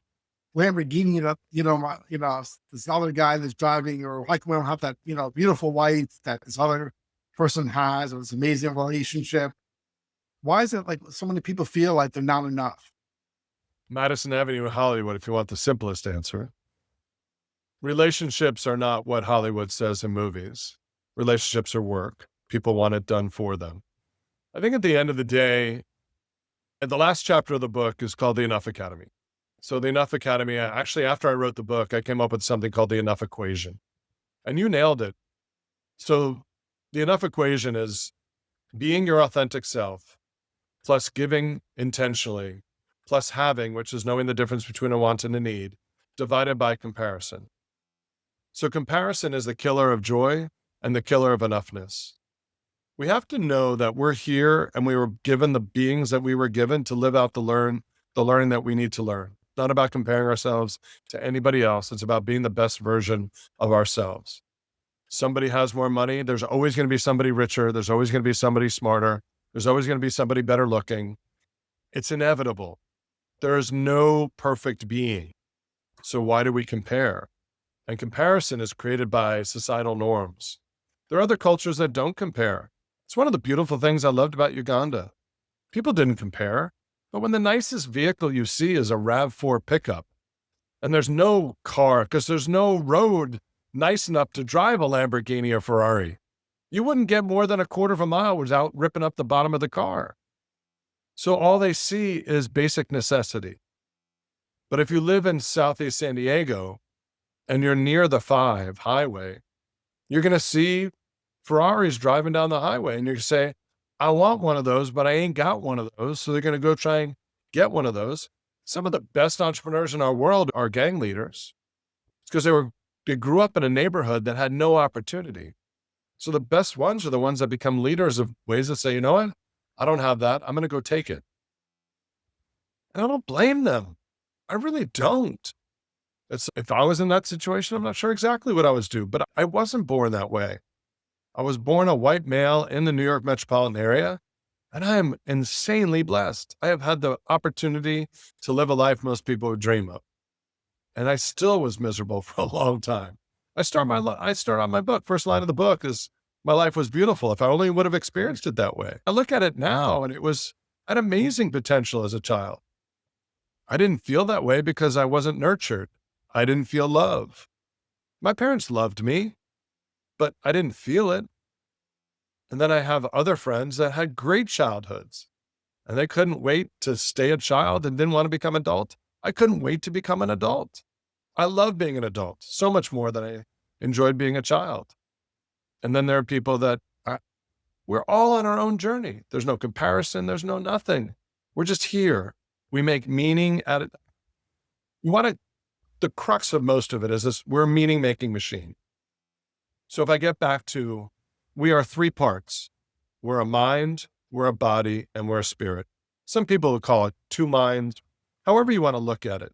B: Lamborghini that, this other guy that's driving, or how come I don't have that, beautiful wife that this other person has, or this amazing relationship? Why is it like so many people feel like they're not enough?
C: Madison Avenue in Hollywood, if you want the simplest answer. Relationships are not what Hollywood says in movies. Relationships are work. People want it done for them. I think at the end of the day, and the last chapter of the book is called The Enough Academy. So the Enough Academy, actually, after I wrote the book, I came up with something called the Enough Equation. And you nailed it. So the Enough Equation is being your authentic self, plus giving intentionally, plus having, which is knowing the difference between a want and a need, divided by comparison. So comparison is the killer of joy and the killer of enoughness. We have to know that we're here and we were given the beings that we were given to live out the learning that we need to learn. It's not about comparing ourselves to anybody else. It's about being the best version of ourselves. Somebody has more money. There's always going to be somebody richer. There's always going to be somebody smarter. There's always going to be somebody better looking. It's inevitable. There is no perfect being. So why do we compare? And comparison is created by societal norms. There are other cultures that don't compare. It's one of the beautiful things I loved about Uganda. People didn't compare. But when the nicest vehicle you see is a RAV4 pickup, and there's no car, because there's no road nice enough to drive a Lamborghini or Ferrari, you wouldn't get more than a quarter of a mile without ripping up the bottom of the car. So all they see is basic necessity. But if you live in Southeast San Diego and you're near the 5 highway, you're going to see Ferraris driving down the highway, and you say, I want one of those, but I ain't got one of those. So they're going to go try and get one of those. Some of the best entrepreneurs in our world are gang leaders. It's because they grew up in a neighborhood that had no opportunity. So the best ones are the ones that become leaders of ways that say, you know what? I don't have that. I'm going to go take it. And I don't blame them. I really don't. If I was in that situation, I'm not sure exactly what I would do, but I wasn't born that way. I was born a white male in the New York metropolitan area, and I am insanely blessed. I have had the opportunity to live a life most people would dream of. And I still was miserable for a long time. I start on my book. First line of the book is, my life was beautiful if I only would have experienced it that way. I look at it now, and I had amazing potential as a child. I didn't feel that way because I wasn't nurtured. I didn't feel love. My parents loved me, but I didn't feel it. And then I have other friends that had great childhoods, and they couldn't wait to stay a child and didn't want to become adult. I couldn't wait to become an adult. I love being an adult so much more than I enjoyed being a child. And then there are people that we're all on our own journey. There's no comparison. There's no nothing. We're just here. We make meaning at it. The crux of most of it is this: we're a meaning-making machine. So if I get back to, we are 3 parts. We're a mind, we're a body, and we're a spirit. Some people would call it 2 minds, however you want to look at it.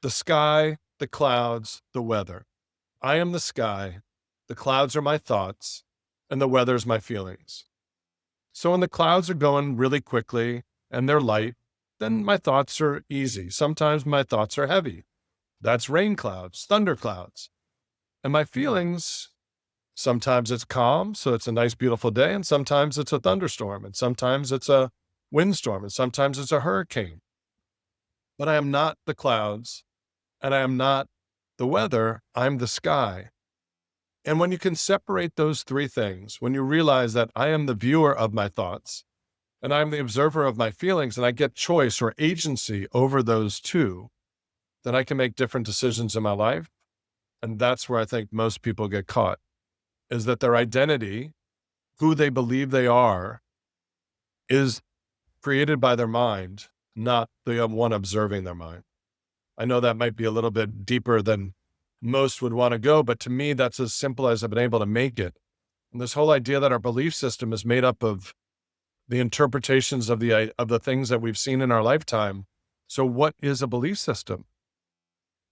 C: The sky, the clouds, the weather. I am the sky, the clouds are my thoughts, and the weather is my feelings. So when the clouds are going really quickly and they're light, then my thoughts are easy. Sometimes my thoughts are heavy. That's rain clouds, thunder clouds. And my feelings, sometimes it's calm, so it's a nice, beautiful day, and sometimes it's a thunderstorm, and sometimes it's a windstorm, and sometimes it's a hurricane. But I am not the clouds, and I am not the weather. I'm the sky. And when you can separate those 3 things, when you realize that I am the viewer of my thoughts, and I'm the observer of my feelings, and I get choice or agency over those 2, then I can make different decisions in my life. And that's where I think most people get caught, is that their identity, who they believe they are, is created by their mind, not the one observing their mind. I know that might be a little bit deeper than most would want to go, but to me, that's as simple as I've been able to make it. And this whole idea that our belief system is made up of the interpretations of the things that we've seen in our lifetime. So what is a belief system?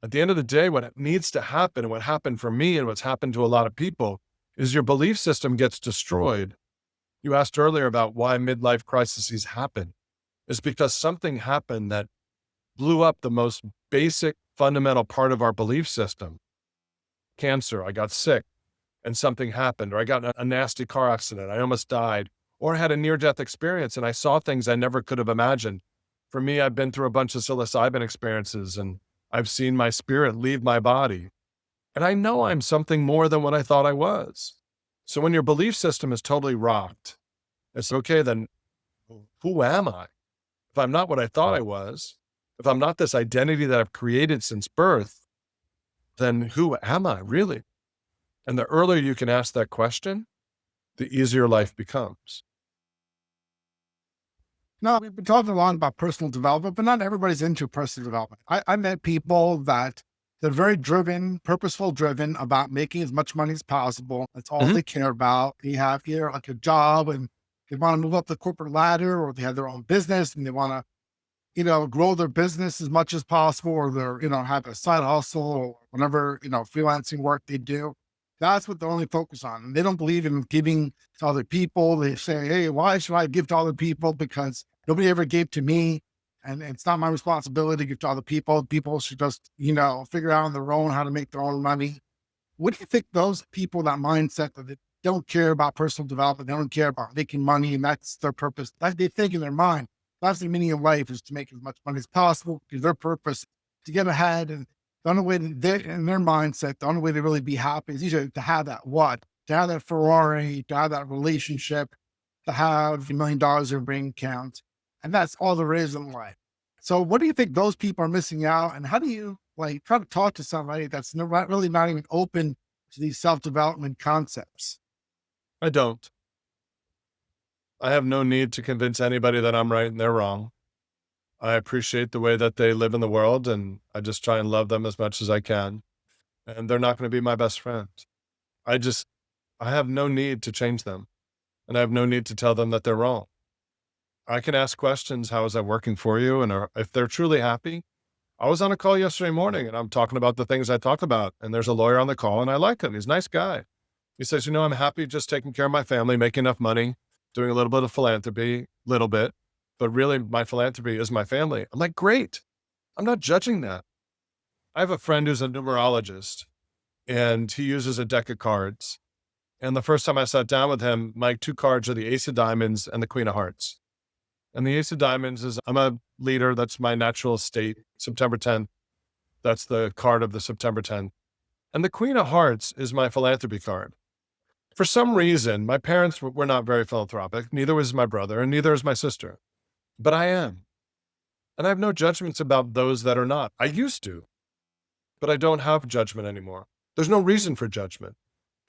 C: At the end of the day, what needs to happen, and what happened for me and what's happened to a lot of people, is your belief system gets destroyed. You asked earlier about why midlife crises happen. It's because something happened that blew up the most basic, fundamental part of our belief system. Cancer, I got sick and something happened, or I got in a nasty car accident, I almost died, or I had a near-death experience and I saw things I never could have imagined. For me, I've been through a bunch of psilocybin experiences and I've seen my spirit leave my body. And I know I'm something more than what I thought I was. So when your belief system is totally rocked, it's okay, then who am I? If I'm not what I thought I was, if I'm not this identity that I've created since birth, then who am I really? And the earlier you can ask that question, the easier life becomes.
B: Now, we've been talking a lot about personal development, but not everybody's into personal development. I met people that they're very driven, purposeful driven about making as much money as possible. That's all they care about. They have here like a job and they want to move up the corporate ladder, or they have their own business and they want to, grow their business as much as possible, or they're, have a side hustle or whatever, freelancing work they do. That's what they only focus on. And they don't believe in giving to other people. They say, hey, why should I give to other people? Because nobody ever gave to me. And it's not my responsibility to give to other people. People should just, figure out on their own how to make their own money. What do you think those people, that mindset that they don't care about personal development, they don't care about making money, and that's their purpose, that they think in their mind, that's the meaning of life, is to make as much money as possible, because their purpose is to get ahead. And the only way in their mindset, the only way to really be happy is usually to have that to have that Ferrari, to have that relationship, to have $1 million in your bank account. And that's all there is in life. So what do you think those people are missing out? And how do you try to talk to somebody that's really not even open to these self-development concepts?
C: I don't. I have no need to convince anybody that I'm right and they're wrong. I appreciate the way that they live in the world, and I just try and love them as much as I can. And they're not going to be my best friend. I have no need to change them, and I have no need to tell them that they're wrong. I can ask questions. How is that working for you? And if they're truly happy. I was on a call yesterday morning and I'm talking about the things I talk about, and there's a lawyer on the call and I like him. He's a nice guy. He says, I'm happy just taking care of my family, making enough money, doing a little bit of philanthropy, but really my philanthropy is my family. I'm like, great. I'm not judging that. I have a friend who's a numerologist and he uses a deck of cards. And the first time I sat down with him, my two cards are the Ace of Diamonds and the Queen of Hearts. And the Ace of Diamonds is, I'm a leader. That's my natural state, September 10th. That's the card of the September 10th. And the Queen of Hearts is my philanthropy card. For some reason, my parents were not very philanthropic. Neither was my brother, and neither is my sister. But I am. And I have no judgments about those that are not. I used to, but I don't have judgment anymore. There's no reason for judgment.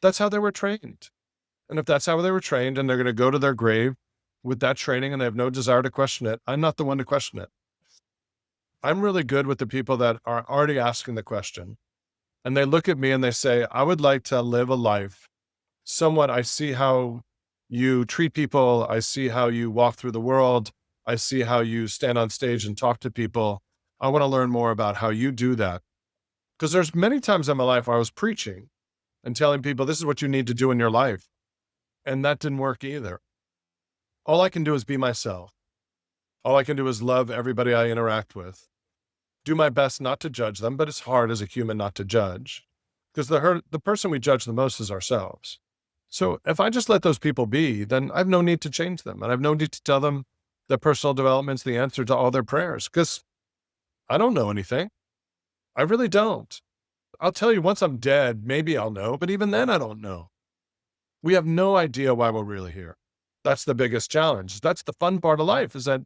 C: That's how they were trained. And if that's how they were trained and they're going to go to their grave with that training and they have no desire to question it, I'm not the one to question it. I'm really good with the people that are already asking the question. And they look at me and they say, I would like to live a life somewhat. I see how you treat people. I see how you walk through the world. I see how you stand on stage and talk to people. I want to learn more about how you do that. Because there's many times in my life where I was preaching and telling people, this is what you need to do in your life. And that didn't work either. All I can do is be myself. All I can do is love everybody I interact with. Do my best not to judge them, but it's hard as a human not to judge. Because the person we judge the most is ourselves. So if I just let those people be, then I have no need to change them. And I have no need to tell them that personal development's the answer to all their prayers. Because I don't know anything. I really don't. I'll tell you, once I'm dead, maybe I'll know, but even then I don't know. We have no idea why we're really here. That's the biggest challenge. That's the fun part of life, is that,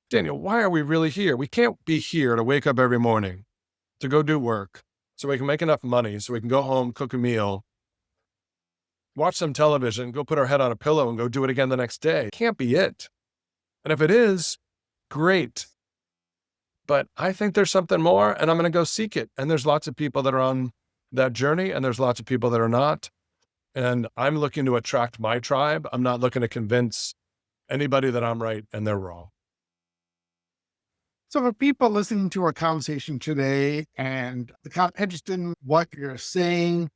C: Daniel, why are we really here? We can't be here to wake up every morning, to go do work, so we can make enough money, so we can go home, cook a meal, watch some television, go put our head on a pillow and go do it again the next day. It can't be it. And if it is, great. But I think there's something more, and I'm going to go seek it. And there's lots of people that are on that journey, and there's lots of people that are not. And I'm looking to attract my tribe. I'm not looking to convince anybody that I'm right and they're wrong.
B: So for people listening to our conversation today and they're kind of interested in what you're saying,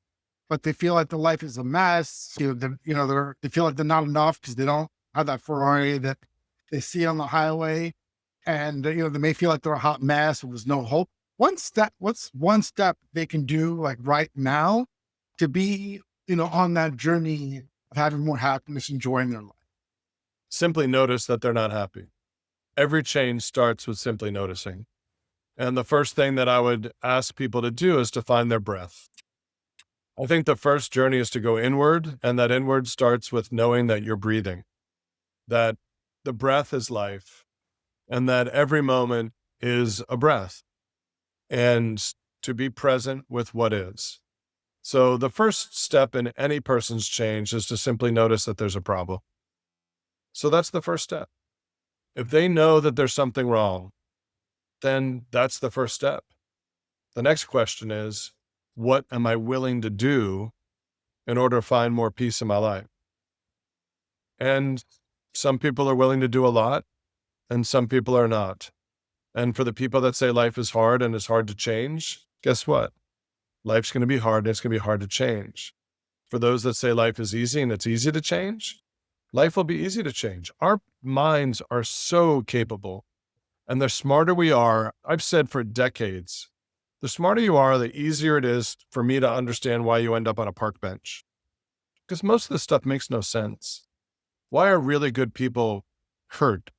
B: but they feel like their life is a mess, they feel like they're not enough because they don't have that Ferrari that they see on the highway, and they may feel like they're a hot mess or there's no hope. What's one step they can do like right now to be, on that journey of having more happiness, enjoying their life?
C: Simply notice that they're not happy. Every change starts with simply noticing. And the first thing that I would ask people to do is to find their breath. I think the first journey is to go inward, and that inward starts with knowing that you're breathing, that the breath is life, and that every moment is a breath, and to be present with what is. So the first step in any person's change is to simply notice that there's a problem. So that's the first step. If they know that there's something wrong, then that's the first step. The next question is, what am I willing to do in order to find more peace in my life? And some people are willing to do a lot, and some people are not. And for the people that say life is hard and it's hard to change, guess what? Life's going to be hard and it's going to be hard to change. For those that say life is easy and it's easy to change, life will be easy to change. Our minds are so capable, and the smarter we are, I've said for decades, the smarter you are, the easier it is for me to understand why you end up on a park bench. Because most of this stuff makes no sense. Why are really good people hurt?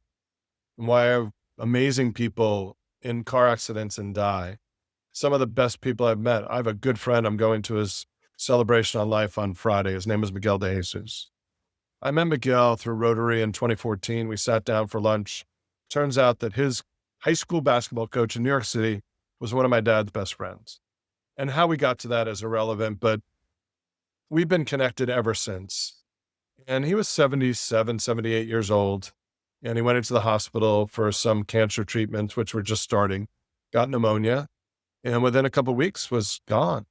C: And why are amazing people in car accidents and die? Some of the best people I've met. I have a good friend. I'm going to his celebration on life on Friday. His name is Miguel de Jesus. I met Miguel through Rotary in 2014. We sat down for lunch. Turns out that his high school basketball coach in New York City was one of my dad's best friends. And how we got to that is irrelevant, but we've been connected ever since. And he was 77, 78 years old. And he went into the hospital for some cancer treatments, which were just starting, got pneumonia, and within a couple of weeks was gone.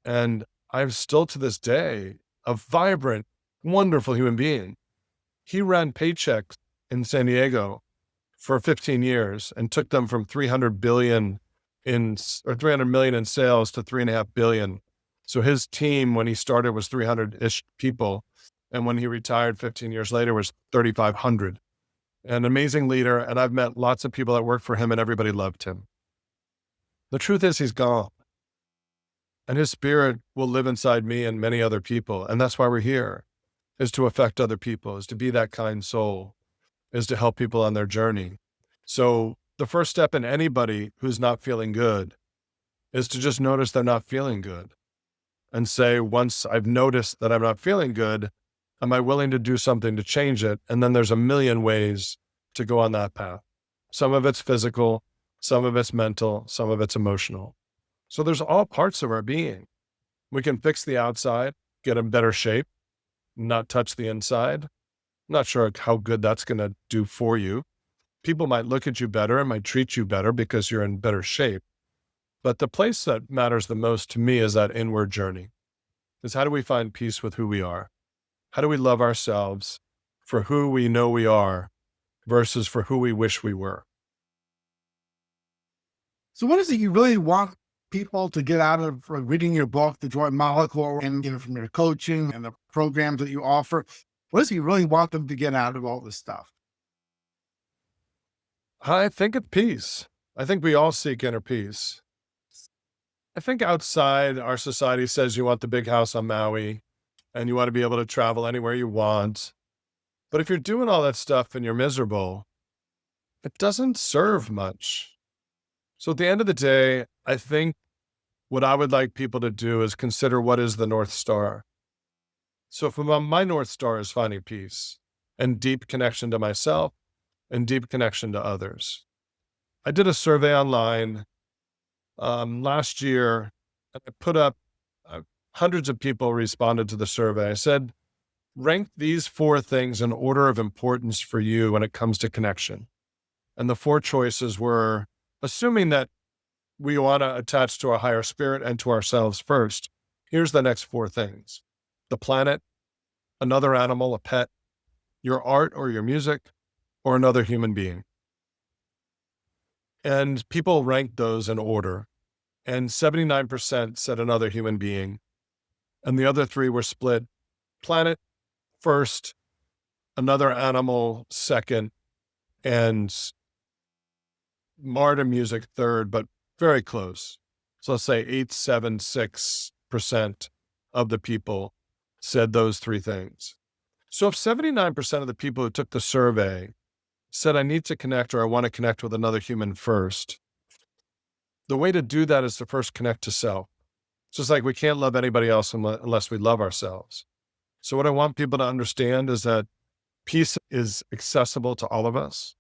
C: And I'm still to this day a vibrant, wonderful human being. He ran Paychex in San Diego for 15 years and took them from 300 million in sales to 3.5 billion. So his team, when he started, was 300-ish people. And when he retired 15 years later, was 3,500. An amazing leader. And I've met lots of people that worked for him, and everybody loved him. The truth is he's gone. And his spirit will live inside me and many other people. And that's why we're here, is to affect other people, is to be that kind soul, is to help people on their journey. So the first step in anybody who's not feeling good is to just notice they're not feeling good and say, once I've noticed that I'm not feeling good, am I willing to do something to change it? And then there's a million ways to go on that path. Some of it's physical, some of it's mental, some of it's emotional. So there's all parts of our being. We can fix the outside, get in better shape, not touch the inside. Not sure how good that's going to do for you. People might look at you better and might treat you better because you're in better shape. But the place that matters the most to me is that inward journey. Is how do we find peace with who we are? How do we love ourselves for who we know we are versus for who we wish we were?
B: So what is it you really want people to get out of reading your book, The Joy Molecule, and from your coaching and the programs that you offer? What is it you really want them to get out of all this stuff?
C: I think it's peace. I think we all seek inner peace. I think outside our society says you want the big house on Maui and you want to be able to travel anywhere you want. But if you're doing all that stuff and you're miserable, it doesn't serve much. So at the end of the day, I think what I would like people to do is consider what is the North Star. So for my North Star is finding peace and deep connection to myself and deep connection to others. I did a survey online last year, and I put up hundreds of people responded to the survey. I said, rank these 4 things in order of importance for you when it comes to connection. And the 4 choices were, assuming that we want to attach to a higher spirit and to ourselves first, here's the next 4 things: the planet, another animal, a pet, your art or your music, or another human being. And people ranked those in order. And 79% said another human being. And the other three were split: planet first, another animal second, and art and music third, but very close. So let's say 876% of the people said those three things. So if 79% of the people who took the survey said, I need to connect, or I want to connect with another human first, the way to do that is to first connect to self. It's just like we can't love anybody else unless we love ourselves. So what I want people to understand is that peace is accessible to all of us.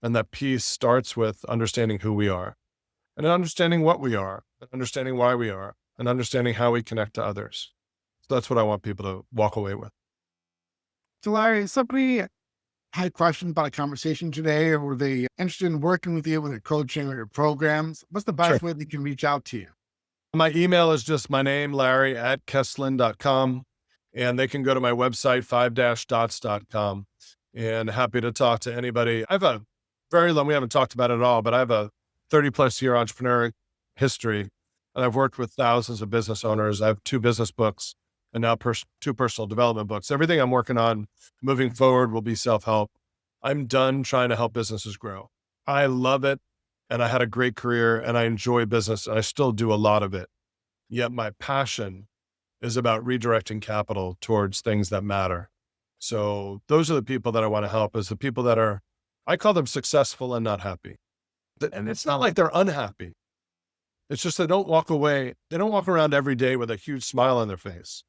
C: And that peace starts with understanding who we are, and understanding what we are, and understanding why we are, and understanding how we connect to others. So that's what I want people to walk away with.
B: So Larry, somebody had questions about a conversation today, or were they interested in working with you with your coaching or your programs? What's the best way they can reach out to you?
C: My email is just my name, larry@kesslin.com. And they can go to my website, 5-dots.com. And happy to talk to anybody. I have a very long, we haven't talked about it at all, but I have a 30+ year entrepreneur history. And I've worked with thousands of business owners. I have 2 business books and now 2 personal development books. Everything I'm working on moving forward will be self-help. I'm done trying to help businesses grow. I love it. And I had a great career and I enjoy business and I still do a lot of it. Yet my passion is about redirecting capital towards things that matter. So those are the people that I want to help, is the people that are, I call them successful and not happy. And it's not like they're unhappy. It's just they don't walk away. They don't walk around every day with a huge smile on their face.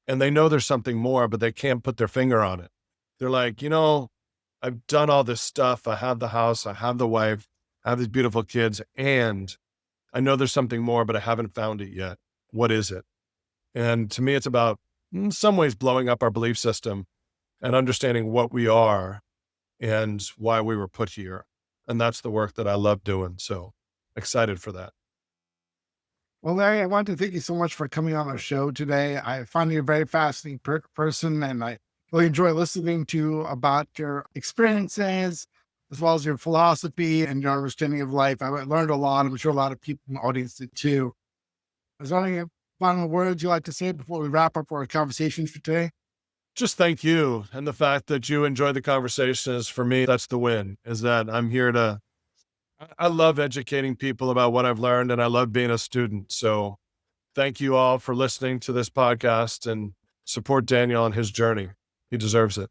C: And they know there's something more, but they can't put their finger on it. They're like, I've done all this stuff. I have the house. I have the wife. I have these beautiful kids. And I know there's something more, but I haven't found it yet. What is it? And to me, it's about, in some ways, blowing up our belief system and understanding what we are and why we were put here. And that's the work that I love doing. So excited for that.
B: Well, Larry, I want to thank you so much for coming on our show today. I find you a very fascinating person, and I really enjoy listening to about your experiences, as well as your philosophy and your understanding of life. I learned a lot. I'm sure a lot of people in the audience did too. Is there any final words you'd like to say before we wrap up our conversation for today?
C: Just thank you. And the fact that you enjoy the conversation is, for me, that's the win, is that I'm here to, I love educating people about what I've learned, and I love being a student. So thank you all for listening to this podcast, and support Daniel on his journey. He deserves it.